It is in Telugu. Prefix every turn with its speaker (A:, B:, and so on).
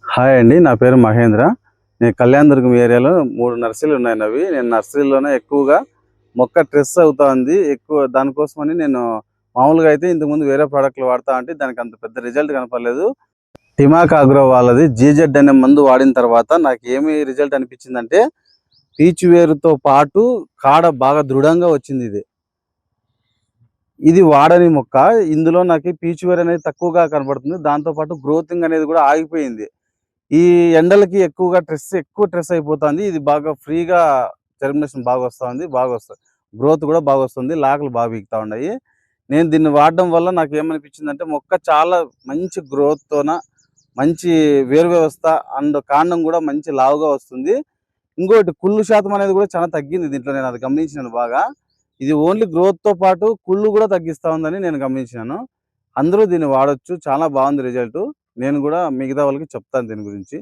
A: హాయ్ అండి. నా పేరు మహేంద్ర. నేను కళ్యాణదుర్గం ఏరియాలో 3 నర్సరీలు ఉన్నాయి నావి. నేను నర్సరీలోనే ఎక్కువగా మొక్క స్ట్రెస్ అవుతా ఉంది. దానికోసమని నేను మామూలుగా అయితే ఇంతకుముందు వేరే ప్రోడక్ట్‌లు వాడతా అంటే దానికి అంత పెద్ద రిజల్ట్ కనపడలేదు. టిమాక్ అగ్రో వాళ్ళది జీజెడ్ అనే మందు వాడిన తర్వాత నాకు ఏమి రిజల్ట్ అనిపించిందంటే పీచు వేరుతో పాటు కాడ బాగా దృఢంగా వచ్చింది ఇది. ఇది వాడని మొక్క. ఇందులో నాకు పీచు వేరు అనేది తక్కువగా కనపడుతుంది. దాంతో పాటు గ్రోతింగ్ అనేది కూడా ఆగిపోయింది. ఈ ఎండలకి ఎక్కువ స్ట్రెస్ అయిపోతుంది. ఇది బాగా ఫ్రీగా జర్మినేషన్ బాగా వస్తుంది. గ్రోత్ కూడా బాగా వస్తుంది. లాకులు బాగా పీకుతా ఉన్నాయి. నేను దీన్ని వాడడం వల్ల నాకు ఏమనిపించిందంటే మొక్క చాలా మంచి గ్రోత్తోన మంచి వేరు వ్యవస్థ అండ్ కాండం కూడా మంచి లావుగా వస్తుంది. ఇంకోటి కుళ్ళు శాతం అనేది కూడా చాలా తగ్గింది దీంట్లో. నేను అది గమనించినాను బాగా. ఇది ఓన్లీ గ్రోత్‌తో పాటు కుళ్ళు కూడా తగ్గిస్తా ఉందని నేను గమనించినాను. అందరూ దీన్ని వాడొచ్చు. చాలా బాగుంది రిజల్ట్. నేను కూడా మిగతా వాళ్ళకి చెప్తాను దీని గురించి.